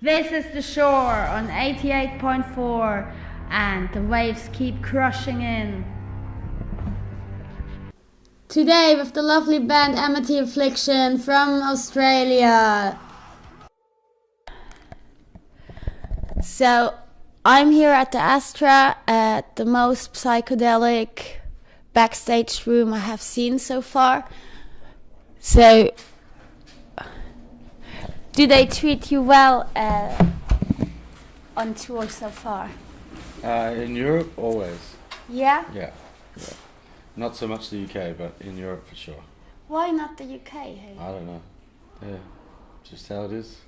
This is the shore on 88.4 and the waves keep crushing in. Today with the lovely band Amity Affliction from Australia. So I'm here at the Astra at the most psychedelic backstage room I have seen so far. So do they treat you well on tour so far? In Europe, always. Yeah? Yeah. Not so much the UK, but in Europe for sure. Why not the UK? Hey? I don't know. Yeah, just how it is.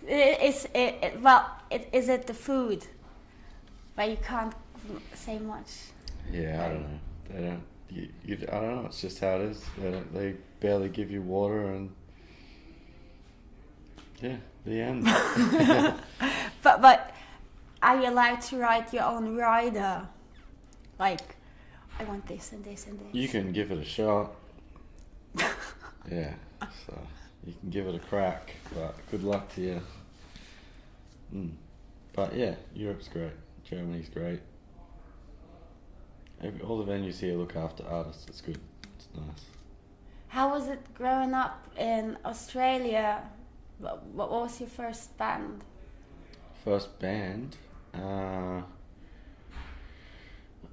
Is it the food? Where you can't say much? Yeah, I don't know. They don't. I don't know. It's just how it is. They barely give you water, and yeah, the end. But are you allowed to write your own rider? Like, I want this and this and this. You can give it a shot. Yeah, so you can give it a crack, but good luck to you. But yeah, Europe's great. Germany's great. All the venues here look after artists. It's good. It's nice. How was it growing up in Australia? What was your first band? First band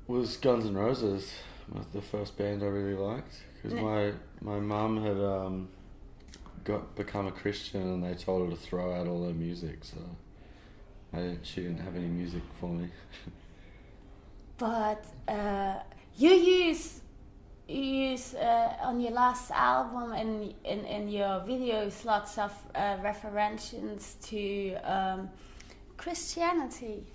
was Guns N' Roses. The first band I really liked because my mum had become a Christian and they told her to throw out all her music, so she didn't have any music for me. But you use on your last album and in your videos lots of references to Christianity.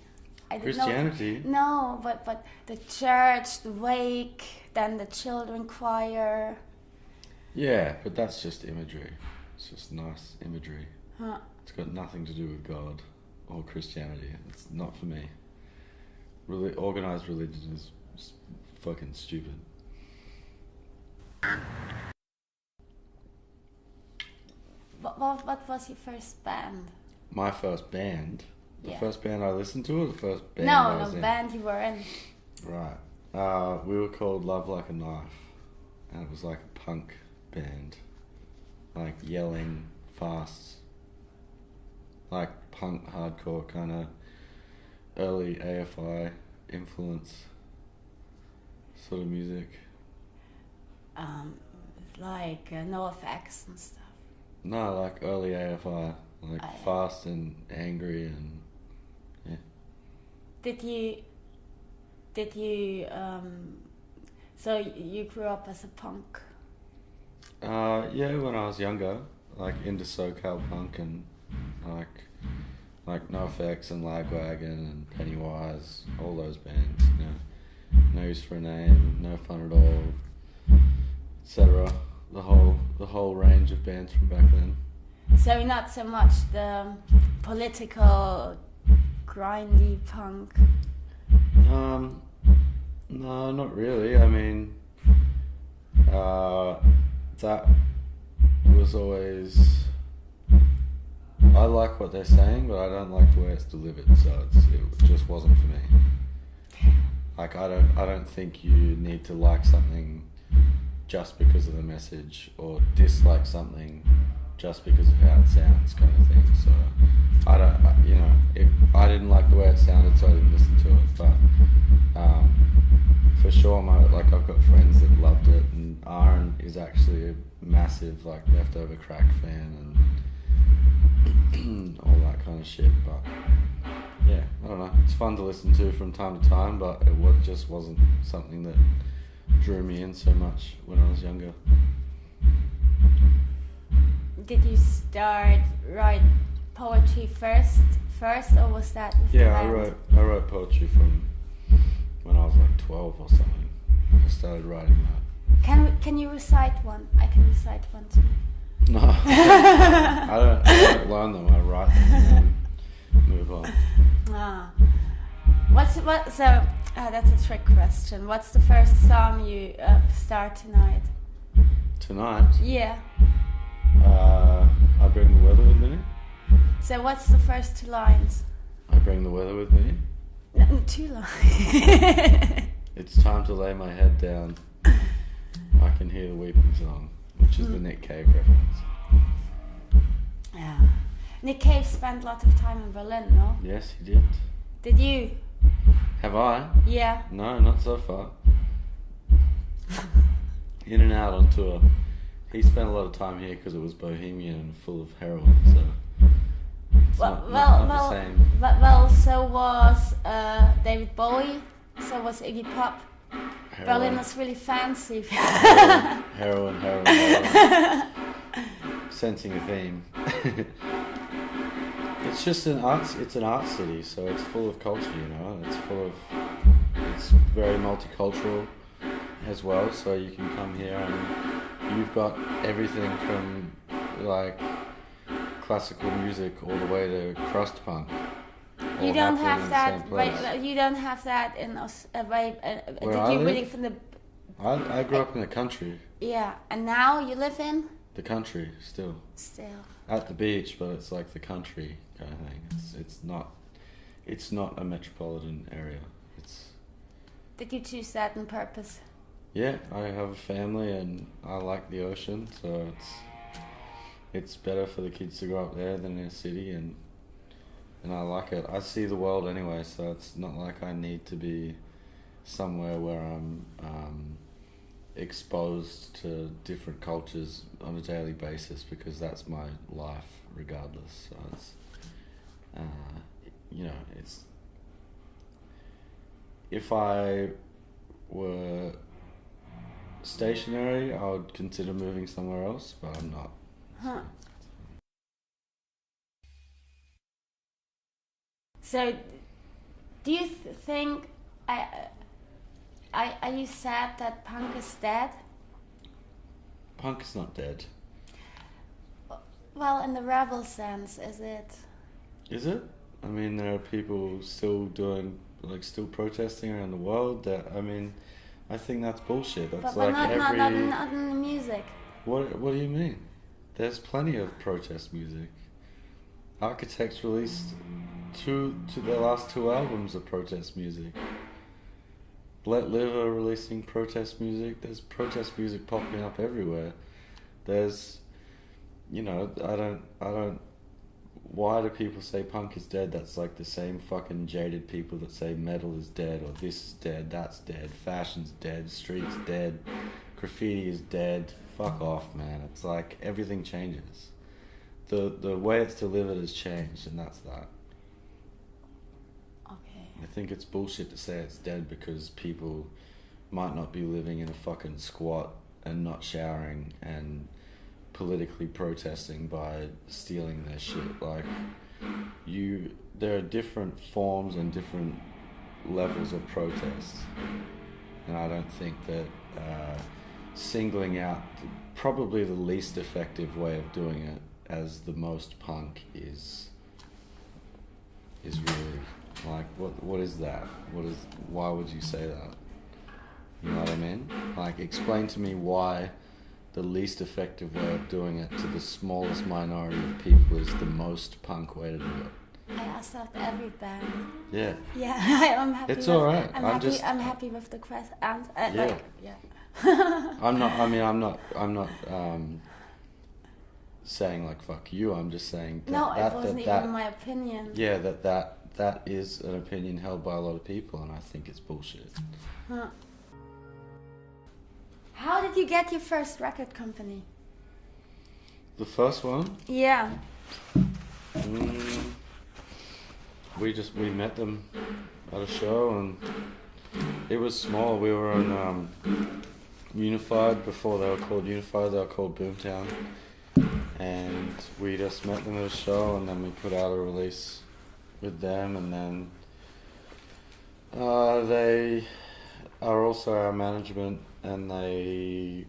Christianity? No, but the church, the wake, then the children choir. Yeah, but that's just imagery. It's just nice imagery. Huh. It's got nothing to do with God or Christianity. It's not for me. Really, organized religion is fucking stupid. What was your first band? My first band? The first band I listened to, or the first band I was in? Band you were in. Right. We were called Love Like a Knife, and it was like a punk band, like yelling, fast, like punk, hardcore kind of early AFI influence sort of music. Like NoFX and stuff. No, like early AFI, like fast and angry and yeah. Did you so you grew up as a punk? Yeah, when I was younger, like into SoCal punk and like NoFX and Lagwagon and Pennywise, all those bands, you know. No Use for a Name, No Fun at All, etc. The whole range of bands from back then. So not so much the political grindy punk? No, not really. I mean, that was always... I like what they're saying, but I don't like the way it's delivered, so it just wasn't for me. Like, I don't think you need to like something just because of the message, or dislike something just because of how it sounds, kind of thing. So I didn't like the way it sounded, so I didn't listen to it. But for sure, I've got friends that loved it, and Aaron is actually a massive Leftover Crack fan and all that kind of shit. But yeah, I don't know. It's fun to listen to from time to time, but it just wasn't something that drew me in so much when I was younger. Did you start write poetry first, or was that? Yeah, I wrote poetry from when I was like 12 or something. I started writing that. Can you recite one? I can recite one too. No, I don't learn them. I write them and then move on. That's a trick question. What's the first song you start tonight? Tonight? Yeah. I Bring the Weather With Me. So what's the first 2 lines? I bring the weather with me. No, 2 lines. It's time to lay my head down. I can hear the weeping song, which is the Nick Cave reference. Yeah. Nick Cave spent a lot of time in Berlin, no? Yes, he did. Did you? Have I? Yeah. No, not so far. In and out on tour. He spent a lot of time here because it was bohemian and full of heroin, so it's not the same. Well, so was David Bowie, so was Iggy Pop. Heroin. Berlin was really fancy. Heroin. Sensing a theme. It's just it's an art city, so it's full of culture, you know. It's very multicultural as well, so you can come here and you've got everything from like classical music all the way to crust punk. You don't have that. Right, you don't have that in did you really from the? I grew up in the country. Yeah, and now you live in the country still. Still. At the beach, but it's like the country kind of thing. It's not a metropolitan area. Did you choose that on purpose? Yeah, I have a family and I like the ocean, so it's better for the kids to grow up there than in a city, and I like it. I see the world anyway, so it's not like I need to be somewhere where I'm exposed to different cultures on a daily basis, because that's my life regardless. So it's it's, if I were stationary, I would consider moving somewhere else, but I'm not. Huh. So, do you think are you sad that punk is dead? Punk is not dead. Well, in the rebel sense, is it? Is it? I mean, there are people still still protesting around the world. I think that's bullshit. That's but not in the music. What do you mean? There's plenty of protest music. Architects released their last 2 albums of protest music. Let Live are releasing protest music. There's protest music popping up everywhere. There's, I don't. Why do people say punk is dead? That's like the same fucking jaded people that say metal is dead, or this is dead, that's dead, fashion's dead, street's dead, graffiti is dead. Fuck off, man. It's like everything changes. The way it's delivered has changed, and that's that. Okay. I think it's bullshit to say it's dead because people might not be living in a fucking squat and not showering and politically protesting by stealing their shit. Like, there are different forms and different levels of protest, and I don't think that singling out probably the least effective way of doing it as the most punk is really like, what is that? Why would you say that? You know what I mean? Like, explain to me why the least effective way of doing it to the smallest minority of people is the most punk way to do it. I asked that every band. Yeah. Yeah, I'm happy. It's alright. I'm happy with the question. Yeah. I'm not saying like fuck you. I'm just saying that it wasn't even my opinion. Yeah, that is an opinion held by a lot of people, and I think it's bullshit. Huh. How did you get your first record company? The first one? Yeah. We met them at a show, and it was small. We were on Unified before they were called Unified. They were called Boomtown, and we just met them at a show, and then we put out a release with them, and then they are also our management, and they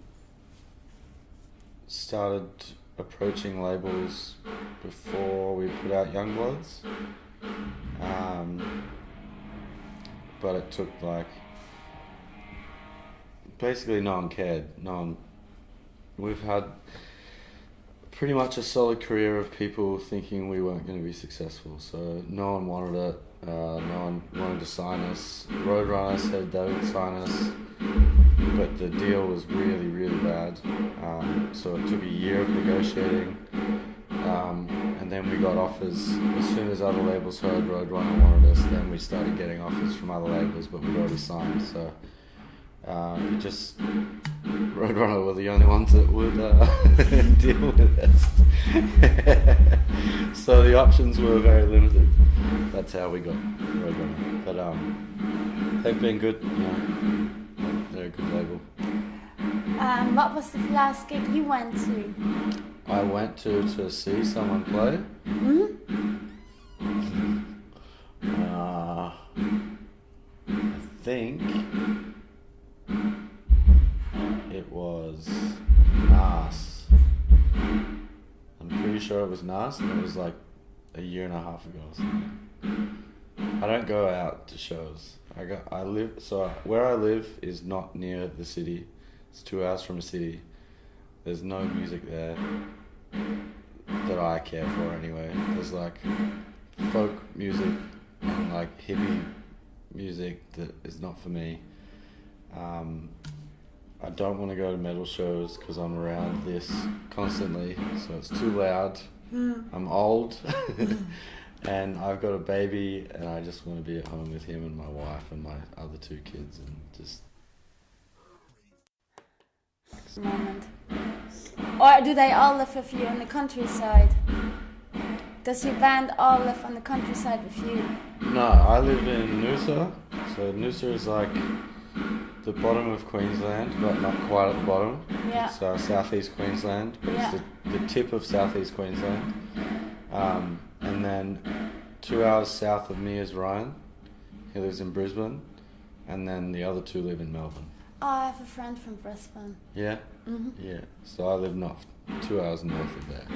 started approaching labels before we put out Youngbloods. But it took basically no one cared. We've had pretty much a solid career of people thinking we weren't going to be successful. So no one wanted it. No one wanted to sign us. Roadrunner said they would sign us, but the deal was really, really bad. So it took a year of negotiating, and then we got offers. As soon as other labels heard Roadrunner wanted us, then we started getting offers from other labels, but we'd already signed. So Roadrunner were the only ones that would deal with us. So the options were very limited. That's how we got Roadrunner. But they've been good. They're a good label. What was the last gig you went to? I went to see someone play. I think it was Nas. I'm pretty sure it was Nas, and it was like a year and a half ago or something. I don't go out to shows. Where I live is not near the city. It's 2 hours from a city. There's no music there that I care for anyway. There's like folk music and like hippie music that is not for me. I don't want to go to metal shows because I'm around this constantly, so it's too loud. I'm old and I've got a baby, and I just want to be at home with him and my wife and my other 2 kids and just... Moment. Or do they all live with you in the countryside? Does your band all live on the countryside with you? No, I live in Noosa. So Noosa is like the bottom of Queensland, but not quite at the bottom. Yeah. It's southeast Queensland, but it's the tip of southeast Queensland. And then 2 hours south of me is Ryan. He lives in Brisbane. And then the other 2 live in Melbourne. Oh, I have a friend from Brisbane. Yeah? Mm-hmm. Yeah. So I live not 2 hours north of there.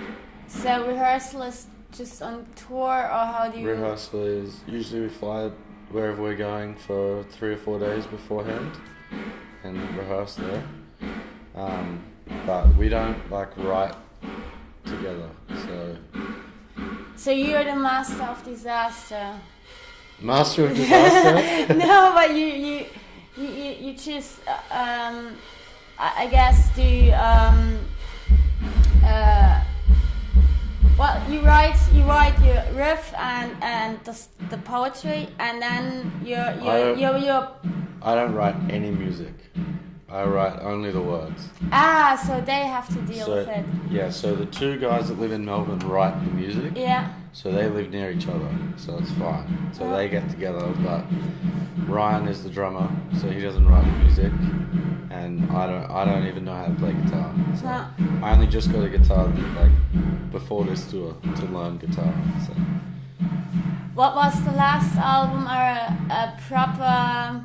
So rehearsal is just on tour, or how do you... Rehearsal is... Usually we fly wherever we're going for 3 or 4 days beforehand and rehearse there. But we don't write together, so... So you're the master of disaster. Master of disaster? No, but you just I guess do well, you write your riff and the poetry, and then you're I don't write any music. I write only the words. So they have to deal with it. Yeah, so the 2 guys that live in Melbourne write the music. Yeah. So they live near each other, so it's fine. So they get together, but Ryan is the drummer, so he doesn't write the music, and I don't even know how to play guitar. So I only just got a guitar before this tour to learn guitar. So. What was the last album, or a proper,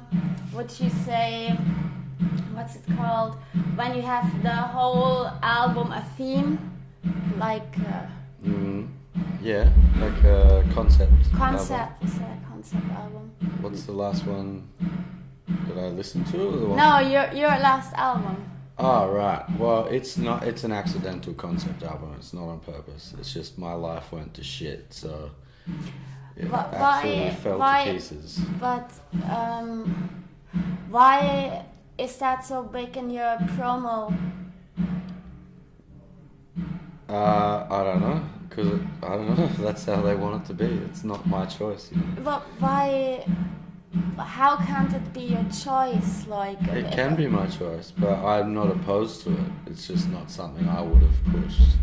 would you say, what's it called, when you have the whole album a theme, like... Yeah, like a concept album. Is that a concept album? What's the last one that I listened to? Or the one? No, your last album. Oh, right. Well, it's an accidental concept album. It's not on purpose. It's just my life went to shit, so it absolutely fell to pieces. But why is that so big in your promo? I don't know. Because, I don't know, that's how they want it to be. It's not my choice, you know. But why... How can't it be your choice? It can be my choice, but I'm not opposed to it. It's just not something I would have pushed.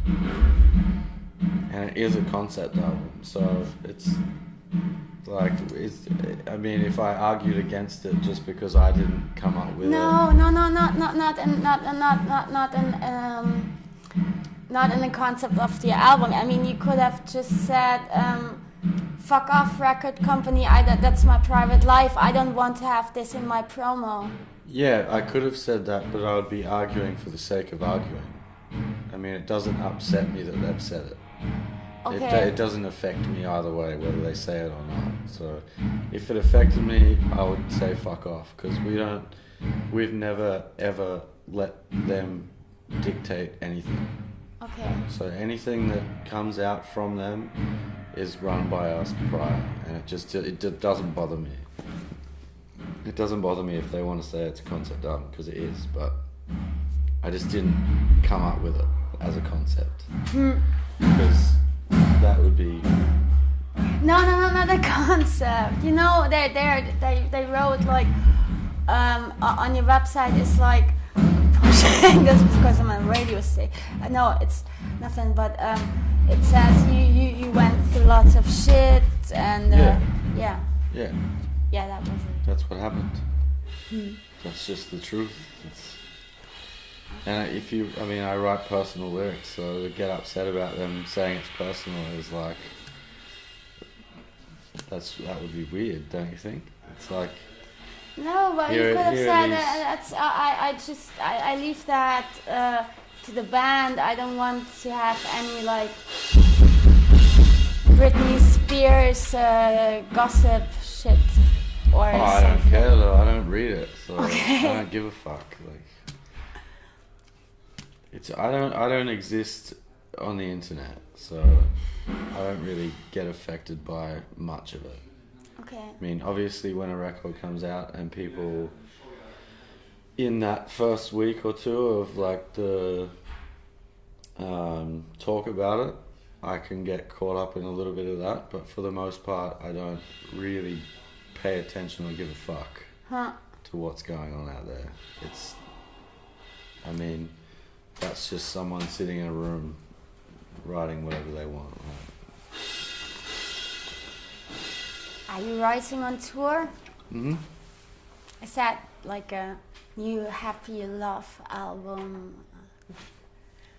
And it is a concept album, so it's... I mean, if I argued against it just because I didn't come up with not in the concept of the album. I mean, you could have just said, fuck off, record company, that's my private life. I don't want to have this in my promo. Yeah, I could have said that, but I would be arguing for the sake of arguing. I mean, it doesn't upset me that they've said it. Okay. It doesn't affect me either way, whether they say it or not. So, if it affected me, I would say fuck off, because we've never ever let them dictate anything. Okay. So anything that comes out from them is run by us prior, and it doesn't bother me. It doesn't bother me if they want to say it's a concept album, because it is, but I just didn't come up with it as a concept. Because that would be... No, not a concept. You know, they wrote like, on your website, it's like, that's because I'm on a radio station. No, it's nothing, but it says you went through lots of shit, and yeah, that was it. That's what happened. That's just the truth. And I write personal lyrics, so to get upset about them saying it's personal is like, that would be weird, don't you think? It's like... No, but you could have said I leave that to the band. I don't want to have any like Britney Spears gossip shit or something. I don't care though. I don't read it, so okay. I don't give a fuck. Like, I don't exist on the internet, so I don't really get affected by much of it. Okay. I mean, obviously when a record comes out and people in that first week or two of like the talk about it, I can get caught up in a little bit of that, but for the most part I don't really pay attention or give a fuck to what's going on out there. That's just someone sitting in a room writing whatever they want, right? Are you writing on tour? Mm-hmm. Is that like a new Happy Love album?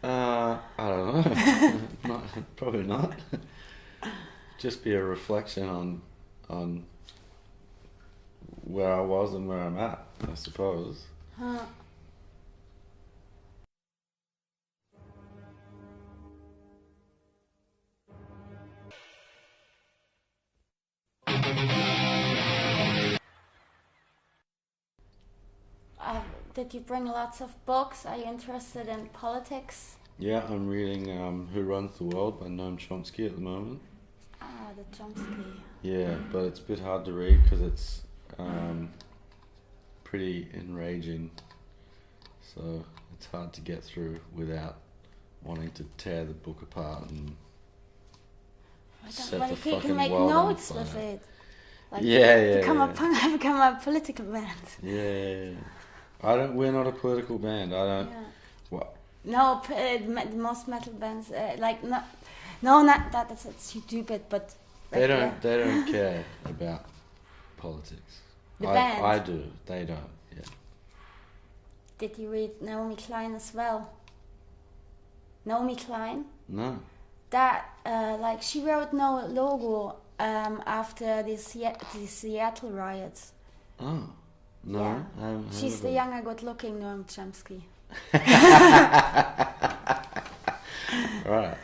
I don't know. Probably not. Just be a reflection on where I was and where I'm at, I suppose. Did you bring lots of books? Are you interested in politics? Yeah, I'm reading Who Runs the World by Noam Chomsky at the moment. Ah, the Chomsky. Yeah, but it's a bit hard to read because it's pretty enraging. So it's hard to get through without wanting to tear the book apart and set the fucking world on fire. You can make notes with it. Like become a political band. Yeah. We're not a political band. I don't. Yeah. What? No, most metal bands not that's stupid, but they don't care about politics. The band. I do. They don't. Yeah. Did you read Naomi Klein as well? Naomi Klein? No. That like she wrote No Logo after the Seattle riots. Oh. No, yeah. She's the younger, good-looking Noam Chomsky. Right.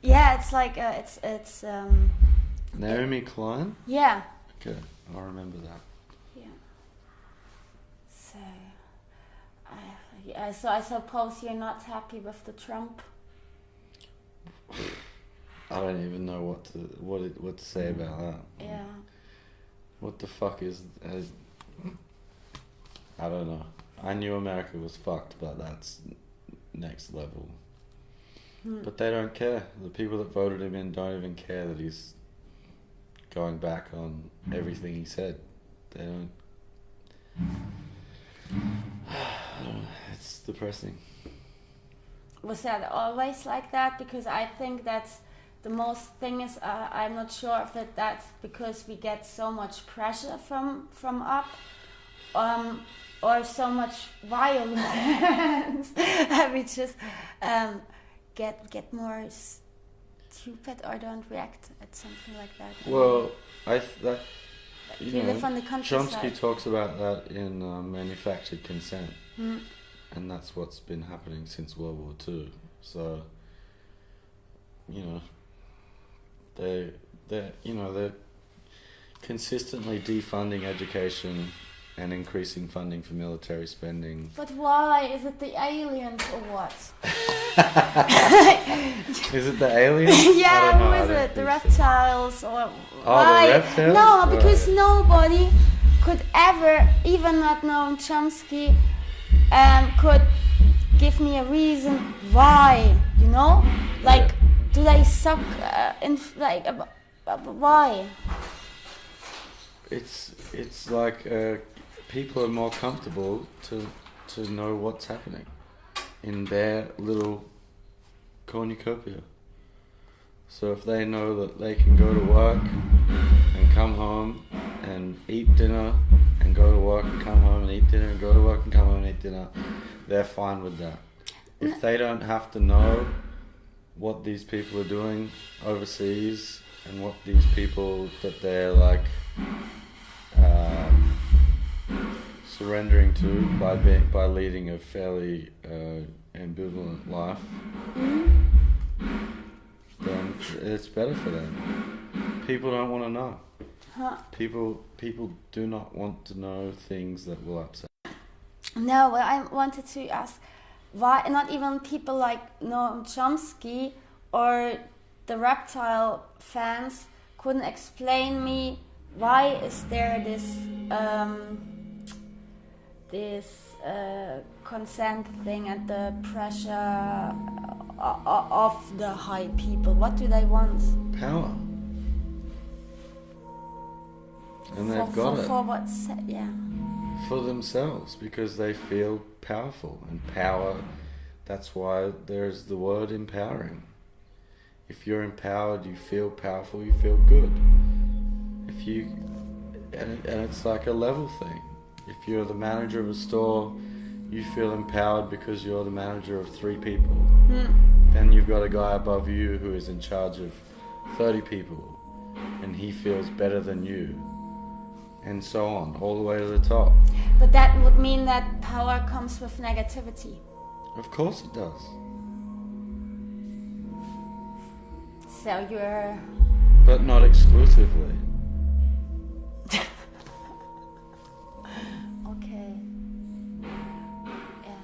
Yeah, it's like it's. Naomi Klein. Yeah. Okay, I'll remember that. Yeah. So I suppose you're not happy with the Trump. I don't even know what to say about that. Yeah. What the fuck is? I don't know. I knew America was fucked, but that's next level. But they don't care. The people that voted him in don't even care that he's going back on everything he said. They don't. I don't know. It's depressing. Was that always like that? Because I think that's the most thing is I'm not sure if that's because we get so much pressure from up. Or so much violence that we just get more stupid or don't react at something like that. Well, you live on the countryside. Chomsky talks about that in Manufactured Consent, and that's what's been happening since World War II. So, they're consistently defunding education and increasing funding for military spending. But why? Is it the aliens or what? Is it the aliens? Yeah, who is it? The reptiles or why? The reptiles? No, because nobody could ever, even not Noam Chomsky, could give me a reason why. You know, like do they suck why? It's like people are more comfortable to know what's happening in their little cornucopia. So if they know that they can go to work and come home and eat dinner and go to work and come home and eat dinner and go to work and come home and eat dinner, they're fine with that. If they don't have to know what these people are doing overseas and what these people that they're like surrendering to by leading a fairly ambivalent life, then it's better for them. People don't want to know. People do not want to know things that will upset. No, I wanted to ask why not even people like Noam Chomsky or the reptile fans couldn't explain me why is there this consent thing and the pressure of the high people. What do they want? Power. And they've got it. For what's for themselves, because they feel powerful, and power, that's why there's the word empowering. If you're empowered, you feel powerful, you feel good. And it's like a level thing. If you're the manager of a store, you feel empowered because you're the manager of 3 people. Then you've got a guy above you who is in charge of 30 people, and he feels better than you. And so on, all the way to the top. But that would mean that power comes with negativity. Of course it does. So you're... But not exclusively. Okay. Yeah.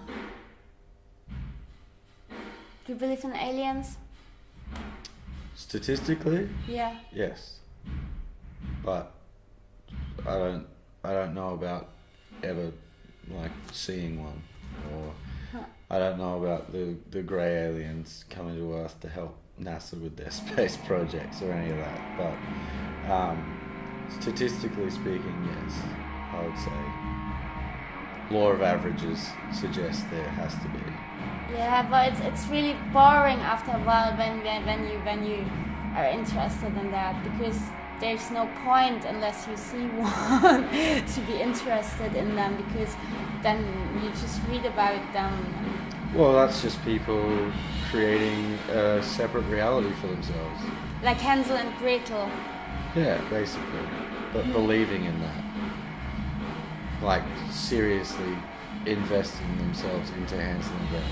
Do you believe in aliens? Statistically? Yeah. Yes. But I don't know about ever like seeing one, or I don't know about the grey aliens coming to Earth to help NASA with their space projects or any of that. But statistically speaking, yes, I would say law of averages suggests there has to be. Yeah, but it's really boring after a while when you are interested in that, because there's no point unless you see one to be interested in them, because then you just read about them. Well, that's just people creating a separate reality for themselves. Like Hansel and Gretel. Yeah, basically. But believing in that. Like, seriously investing themselves into Hansel and Gretel.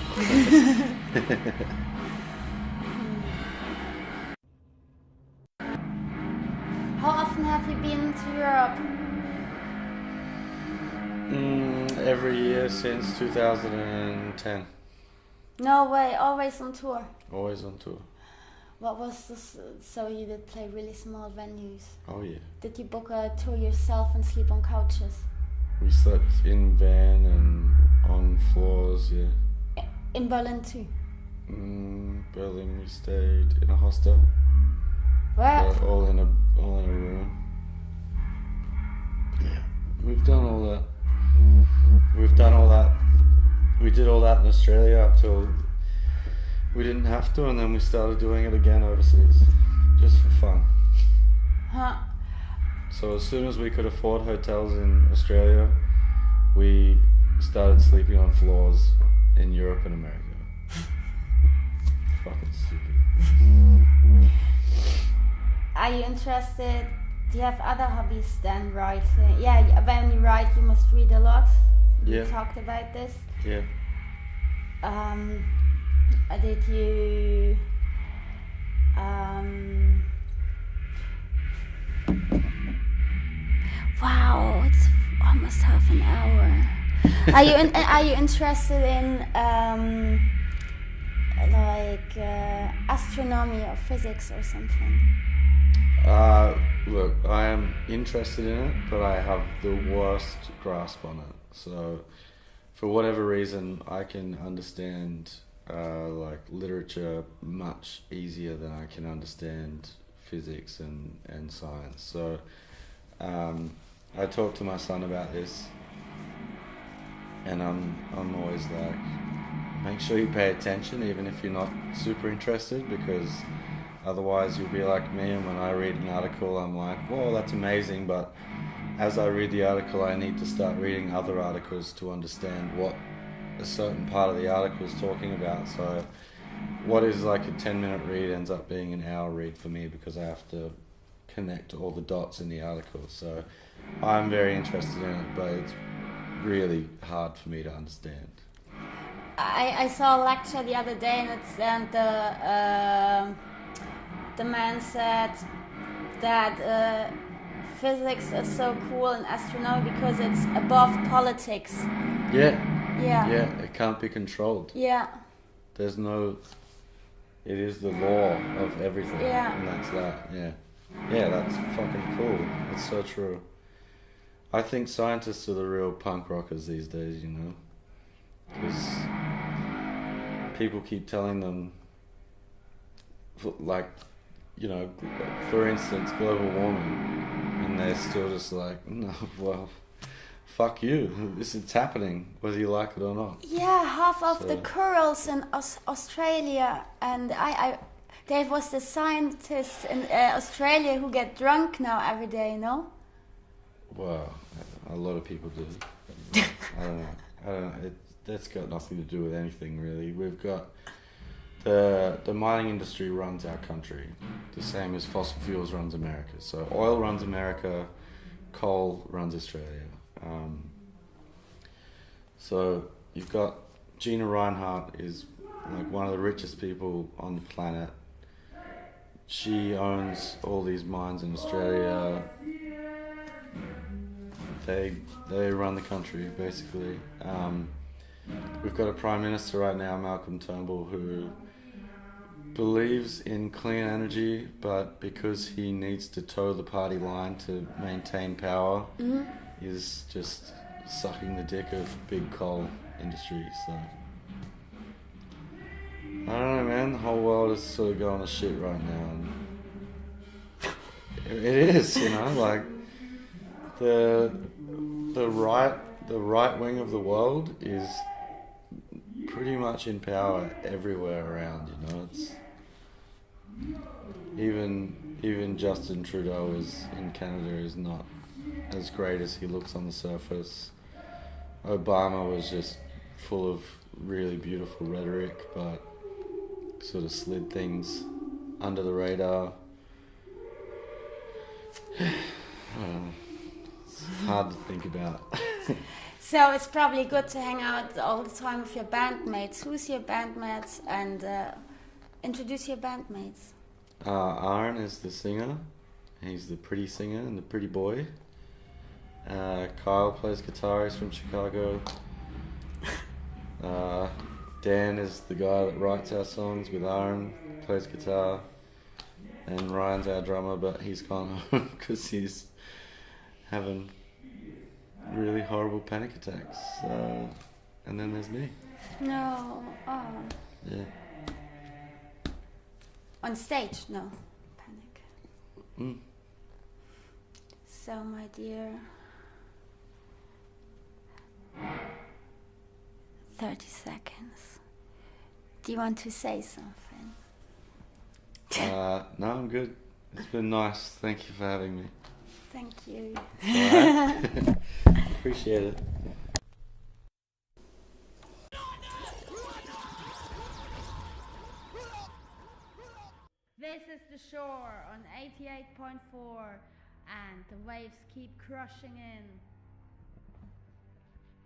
How often have you been to Europe? Every year since 2010. No way, always on tour. Always on tour. What was this? So you did play really small venues. Oh yeah. Did you book a tour yourself and sleep on couches? We slept in van and on floors, yeah. In Berlin too? Berlin we stayed in a hostel. Where? So all in a room. Yeah. We've done all that. We did all that in Australia up till we didn't have to, and then we started doing it again overseas, just for fun. Huh. So as soon as we could afford hotels in Australia, we started sleeping on floors in Europe and America. Fucking stupid. Are you interested? Do you have other hobbies than writing? Yeah, when you write, you must read a lot. Yeah. We talked about this. Yeah. Did you? Wow, it's almost half an hour. Are you interested in like astronomy or physics or something? Look, I am interested in it, but I have the worst grasp on it. So, for whatever reason, I can understand like literature much easier than I can understand physics and science. So, I talked to my son about this, and I'm always like, make sure you pay attention, even if you're not super interested, because otherwise you'll be like me, and when I read an article, I'm like, whoa, that's amazing, but as I read the article, I need to start reading other articles to understand what a certain part of the article is talking about. So what is like a 10-minute read ends up being an hour read for me, because I have to connect all the dots in the article. So I'm very interested in it, but it's really hard for me to understand. I saw a lecture the other day, and the man said that physics is so cool in astronomy because it's above politics. Yeah. Yeah. Yeah, it can't be controlled. Yeah. There's no... It is the law of everything. Yeah. And that's that, yeah. Yeah, that's fucking cool. It's so true. I think scientists are the real punk rockers these days, you know? Because people keep telling them, like, you know, for instance, global warming, and they're still just like, no, well, fuck you. This is happening, whether you like it or not. Yeah, half of the corals in Australia, and there was the scientists in Australia who get drunk now every day, you know? Well, a lot of people do. I don't know. That's got nothing to do with anything, really. We've got... The mining industry runs our country, the same as fossil fuels runs America. So oil runs America, coal runs Australia. So you've got Gina Reinhardt is like one of the richest people on the planet. She owns all these mines in Australia. They run the country, basically. We've got a Prime Minister right now, Malcolm Turnbull, who believes in clean energy, but because he needs to toe the party line to maintain power, is just sucking the dick of big coal industry. So I don't know, man. The whole world is sort of going to shit right now. And it is, you know, like the right wing of the world is pretty much in power everywhere around, you know. It's even Justin Trudeau in Canada is not as great as he looks on the surface. Obama was just full of really beautiful rhetoric, but sort of slid things under the radar. It's hard to think about. So it's probably good to hang out all the time with your bandmates. Who's your bandmates? And introduce your bandmates. Aaron is the singer. He's the pretty singer and the pretty boy. Kyle plays guitar. He's from Chicago. Dan is the guy that writes our songs with Aaron, plays guitar. And Ryan's our drummer, but he's gone home because he's having really horrible panic attacks. And then there's me. No. Oh. Yeah. On stage? No. Panic. Mm. So, my dear... 30 seconds. Do you want to say something? No, I'm good. It's been nice. Thank you for having me. Thank you. Right. Appreciate it. This is the shore on 88.4, and the waves keep crushing in.